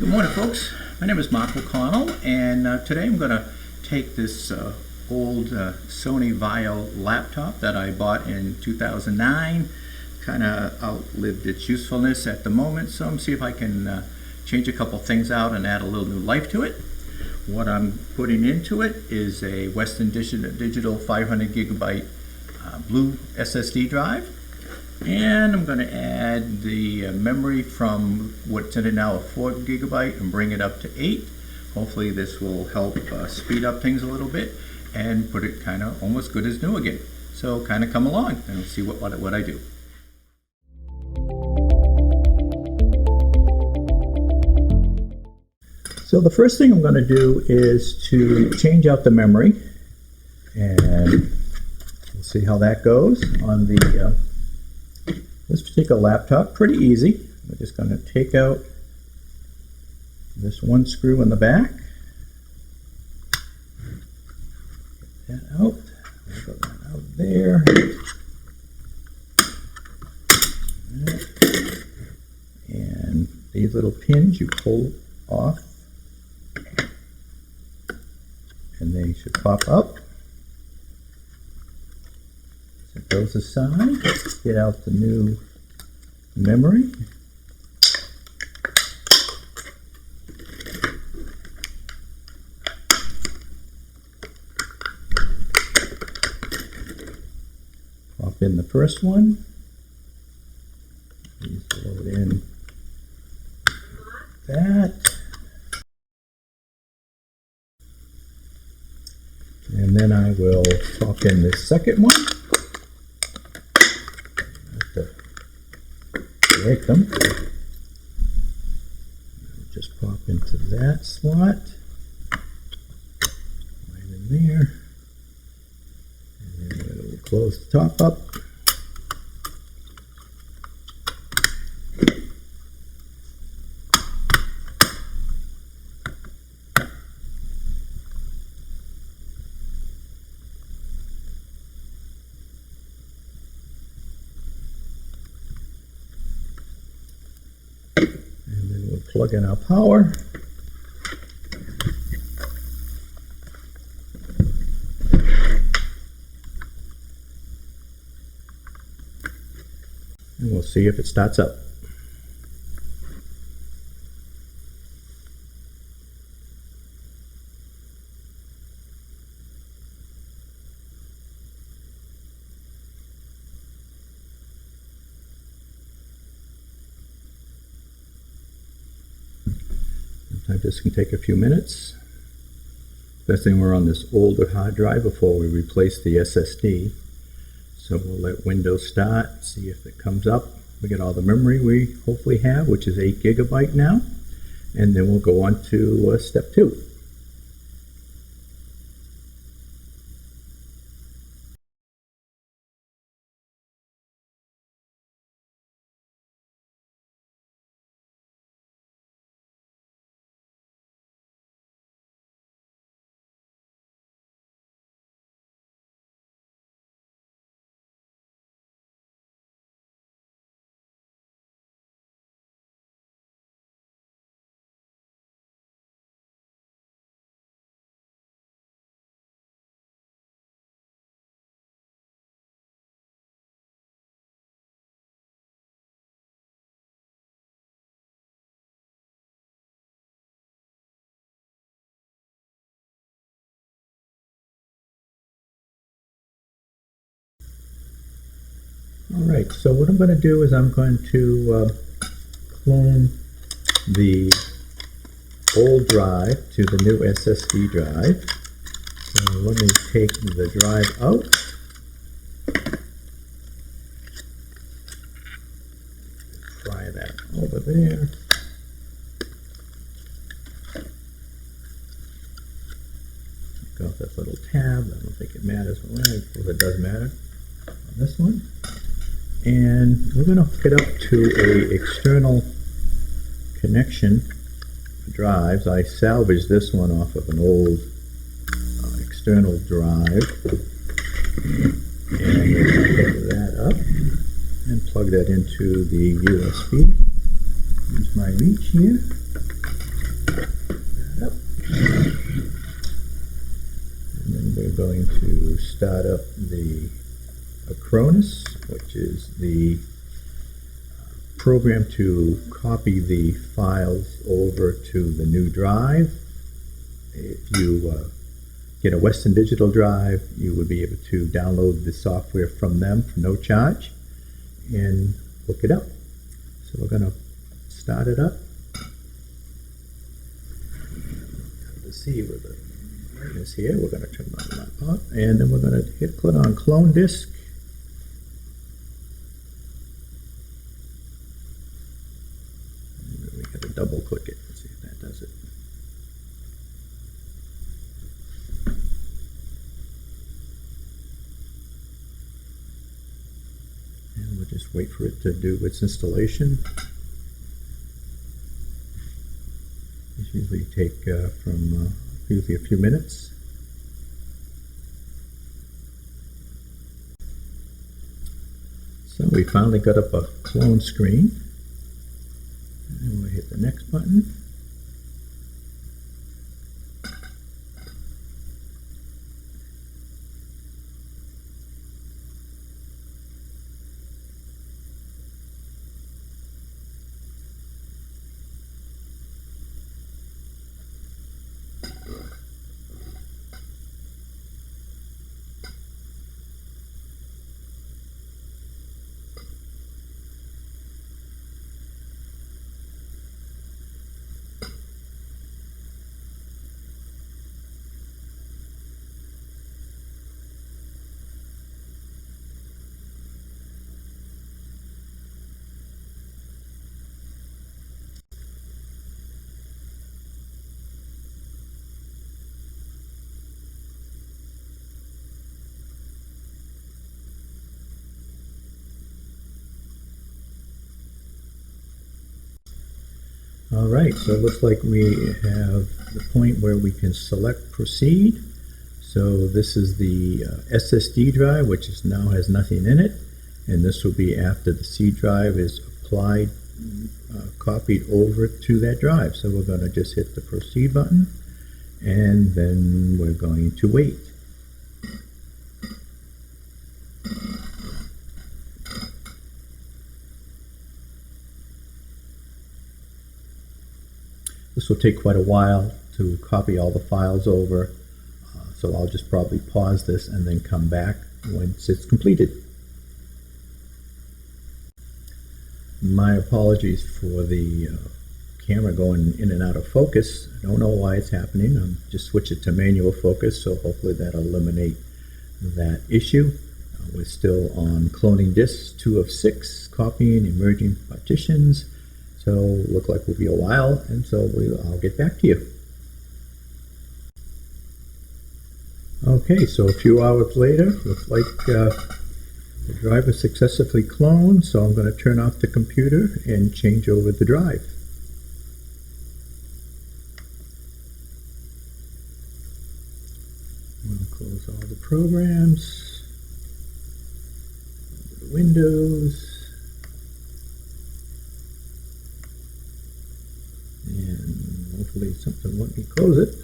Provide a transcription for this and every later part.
Good morning, folks. My name is Mark O'Connell, and today I'm going to take this old Sony VGN laptop that I bought in 2009. Kind of outlived its usefulness at the moment, so I'm going to see if I can change a couple things out and add a little new life to it. What I'm putting into it is a Western Digital 500gb blue SSD drive. And I'm going to add the memory from what's in it now, a 4gb, and bring it up to 8. Hopefully this will help speed up things a little bit and put it kind of almost good as new again. So kind of come along and see what I do. So the first thing I'm going to do is to change out the memory, and we'll see how that goes on the this particular laptop. Pretty easy. We're just going to take out this one screw in the back. Get that out. We'll go that out there. And these little pins you pull off, and they should pop up. Set those aside. Get out the new memory. Pop in the first one. Please load in that. And then I will pop in the second one. Break them. Just pop into that slot. Right in there. And then we'll close the top up. Plug in our power. And we'll see if it starts up. This can take a few minutes, especially when we're on this older hard drive before we replace the SSD. So we'll let Windows start, see if it comes up. We get all the memory we hopefully have, which is 8gb now, and then we'll go on to step 2. Alright, so what I'm going to do is I'm going to clone the old drive to the new SSD drive. So let me take the drive out. Try that over there. Take off this little tab. I don't think it matters. Well, it does matter on this one. And we're going to hook it up to a external connection drives. I salvaged this one off of an old external drive, and we'll hook that up and plug that into the USB. Use my reach here. that up. And then we're going to start up the Acronis, which is the program to copy the files over to the new drive. If you get a Western Digital drive, you would be able to download the software from them for no charge and hook it up. So we're going to start it up. Let's see where the brightness here. We're going to turn my laptop, and then we're going to click on Clone Disk. We got to double click it and see if that does it. And we'll just wait for it to do its installation. These usually take usually a few minutes. So we finally got up a clone screen. And we'll hit the next button. Alright, so it looks like we have the point where we can select proceed. So this is the SSD drive, which now has nothing in it, and this will be after the C drive is applied, copied over to that drive. So we're going to just hit the proceed button, and then we're going to wait. This will take quite a while to copy all the files over, so I'll just probably pause this and then come back once it's completed. My apologies for the camera going in and out of focus. I don't know why it's happening. I'm just switch it to manual focus, so hopefully that'll eliminate that issue. We're still on cloning disks 2 of 6, copying emerging partitions. So look like we'll be a while, and so I'll get back to you. Okay, so a few hours later, looks like the drive is successfully cloned, so I'm going to turn off the computer and change over the drive. I'm going to close all the programs, the Windows, and hopefully something will let me close it.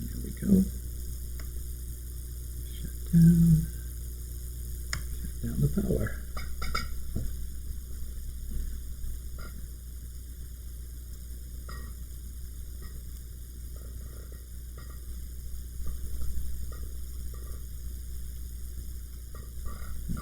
There we go. Shut down the power.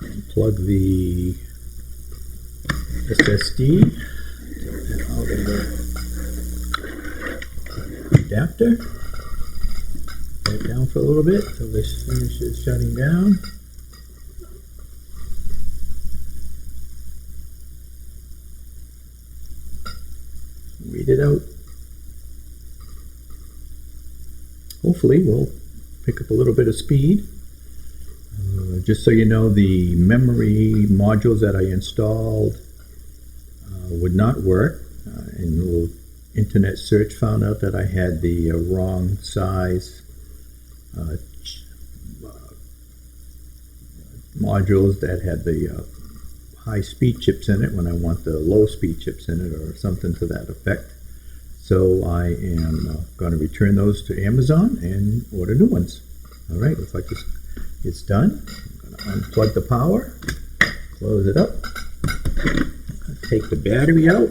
And plug the SSD out of the adapter. Let it down for a little bit until this finishes shutting down. Read it out. Hopefully we'll pick up a little bit of speed. Just so you know, the memory modules that I installed would not work. And a little internet search found out that I had the wrong size modules that had the high-speed chips in it when I want the low-speed chips in it or something to that effect. So I am going to return those to Amazon and order new ones. All right, looks like this is done. I'm going to unplug the power, close it up, take the battery out.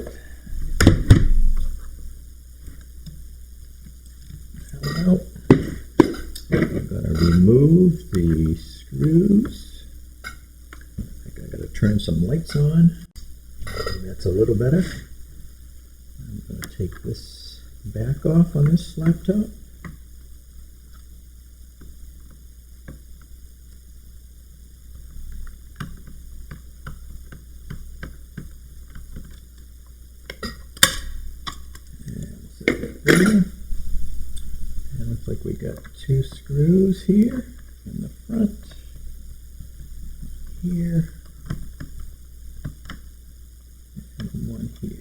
I'm going to remove the screws. I think I got to turn some lights on. That's a little better. I'm going to take this back off on this laptop. And set that there. And looks like we got 2 screws here in the front, here, and 1 here.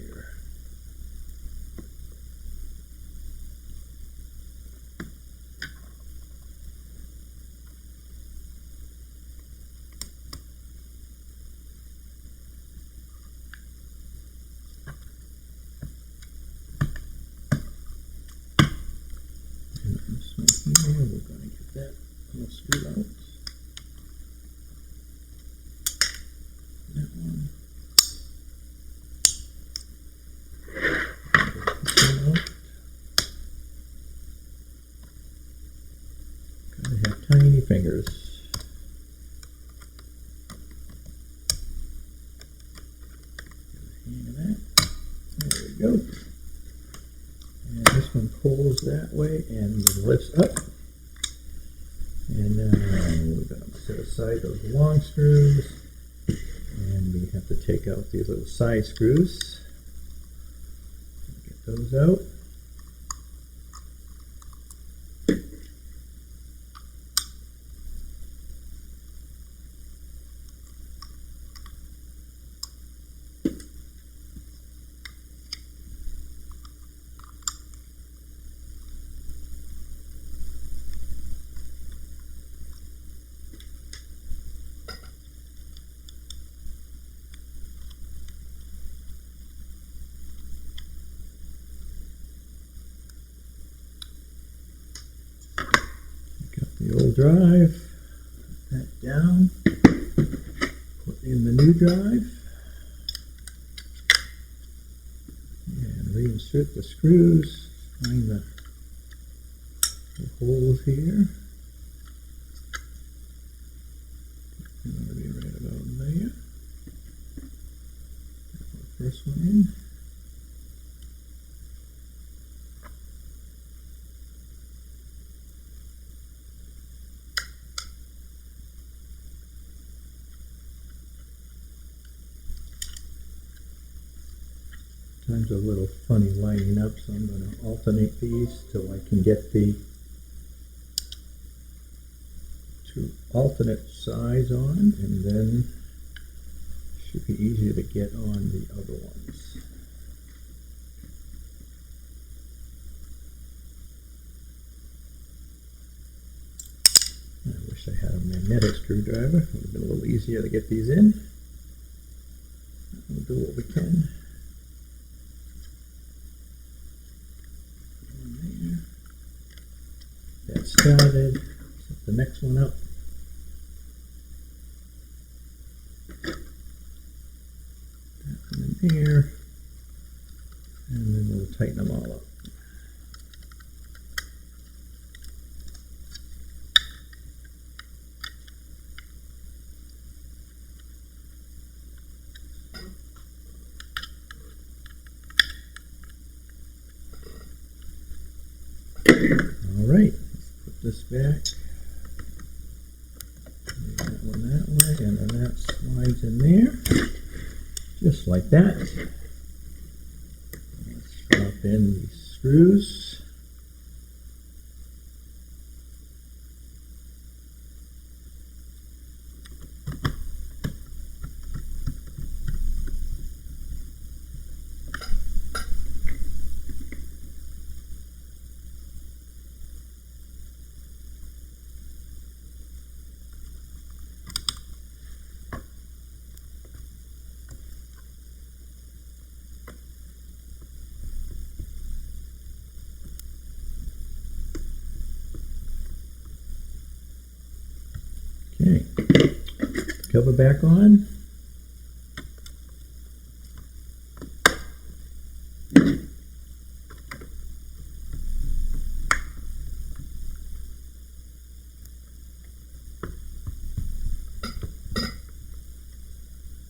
Here, we're going to get that little screw out. That one. This one out. Gotta have tiny fingers. Get a hang of that. There we go. And this one pulls that way and lifts up. And then we're going to set aside those long screws. And we have to take out these little side screws. Get those out. The old drive, put that down, put in the new drive, and reinsert the screws, find the holes here. It's going to be right about there. Put the first one in. Sometimes a little funny lining up, so I'm going to alternate these till I can get the 2 alternate sides on, and then it should be easier to get on the other ones. I wish I had a magnetic screwdriver. It would have been a little easier to get these in. We'll do what we can. That started, set the next one up. That one in there, and then we'll tighten them all up. All right. Put this back, that one that way, and then that slides in there, just like that. Let's drop in these screws. Okay, cover back on.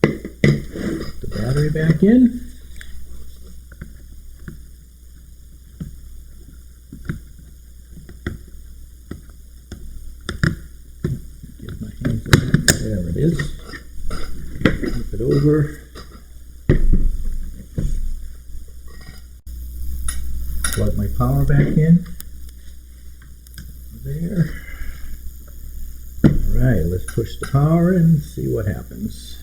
Put the battery back in. Get my hands on that. There it is. Flip it over. Plug my power back in. There. Alright, let's push the power in and see what happens.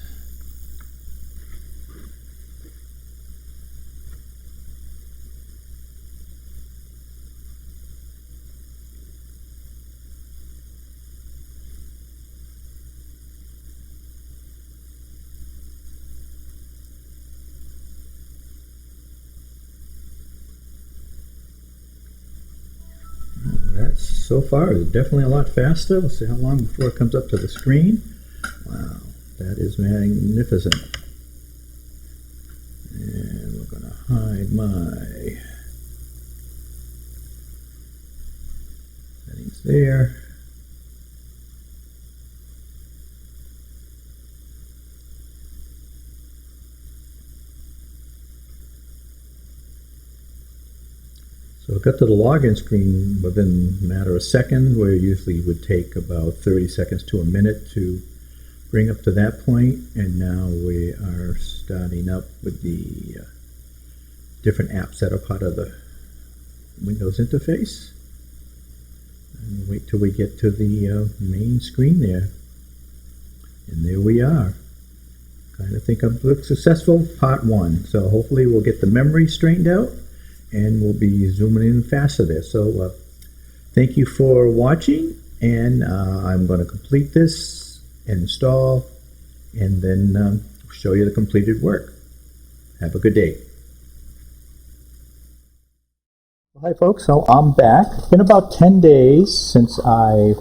That's so far is definitely a lot faster. Let's see how long before it comes up to the screen. Wow, that is magnificent. And we're going to hide my settings there. So it got to the login screen within a matter of seconds, where it usually would take about 30 seconds to a minute to bring up to that point. And now we are starting up with the different apps that are part of the Windows interface. And wait till we get to the main screen there. And there we are. Kind of think I've looked successful, part one. So hopefully we'll get the memory straightened out, and we'll be zooming in faster there. So thank you for watching, and I'm going to complete this, install, and then show you the completed work. Have a good day. Hi folks, so I'm back. It's been about 10 days since I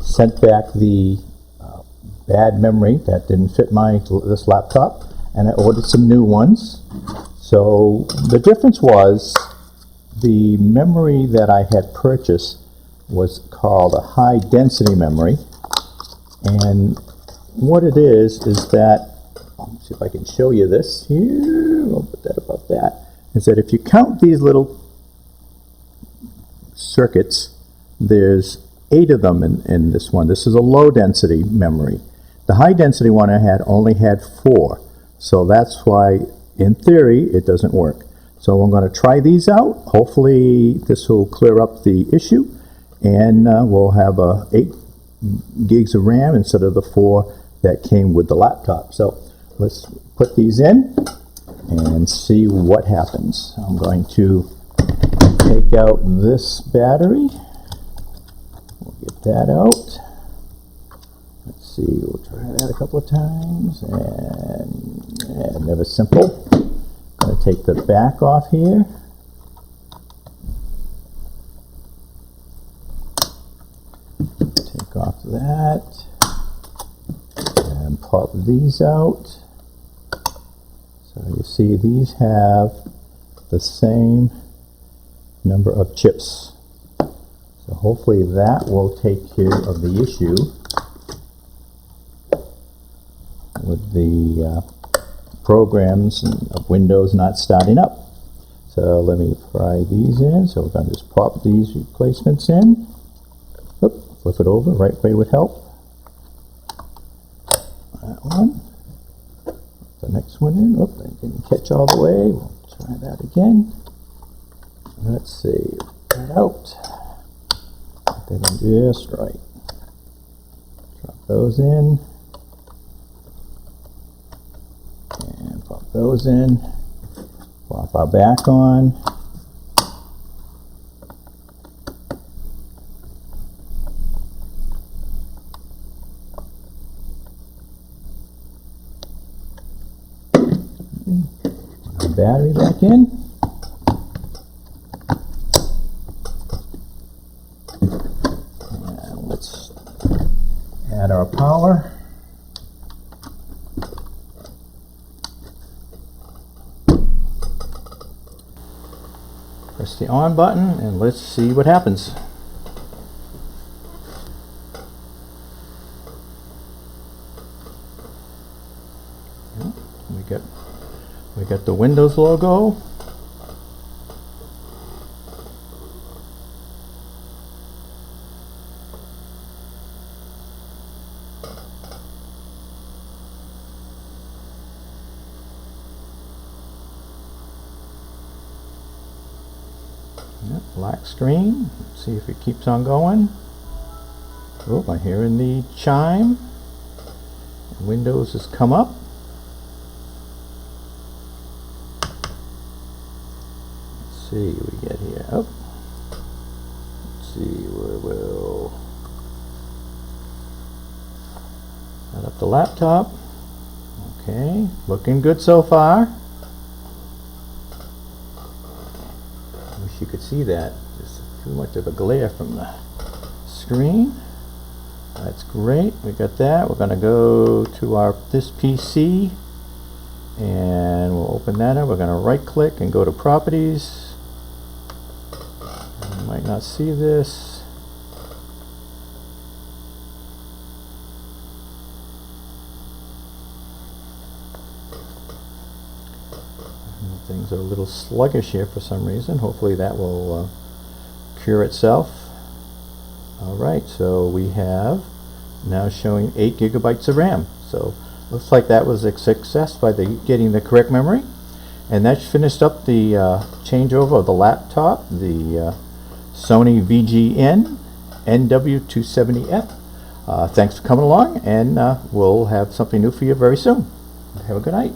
sent back the bad memory that didn't fit this laptop, and I ordered some new ones. So the difference was the memory that I had purchased was called a high density memory, and what it is that, let's see if I can show you this here, I'll put that about that, is that if you count these little circuits, there's 8 of them in this one. This is a low density memory. The high density one I had only had 4, so that's why in theory it doesn't work. So I'm going to try these out. Hopefully this will clear up the issue, and we'll have 8 gigs of RAM instead of the 4 that came with the laptop. So let's put these in and see what happens. I'm going to take out this battery. We'll get that out. Let's see, we'll try that a couple of times, and never simple. I'm going to take the back off here. Take off that. And pop these out. So you see these have the same number of chips. So hopefully that will take care of the issue with the programs of Windows not starting up. So let me pry these in. So we're going to just pop these replacements in. Oop, flip it over, right way would help. That one. The next one in. Oop, I didn't catch all the way. We'll try that again. Let's see, that out. Get that in just right. Drop those in. And pop those in. Pop our back on. Put our battery back in. And let's add our power. Press the on button and let's see what happens. We got the Windows logo. Yep, black screen. Let's see if it keeps on going. Oh, I'm hearing the chime. Windows has come up. Let's see what we get here. Oh, let's see where we'll set up the laptop. Okay, looking good so far. Wish you could see that. Just too much of a glare from the screen. That's great. We got that. We're going to go to this PC and we'll open that up. We're going to right click and go to properties. You might not see this. Things are a little sluggish here for some reason. Hopefully that will cure itself. Alright, so we have now showing 8 gigabytes of RAM. So looks like that was a success by getting the correct memory. And that's finished up the changeover of the laptop, the Sony VGN NW270F. Thanks for coming along, and we'll have something new for you very soon. Have a good night.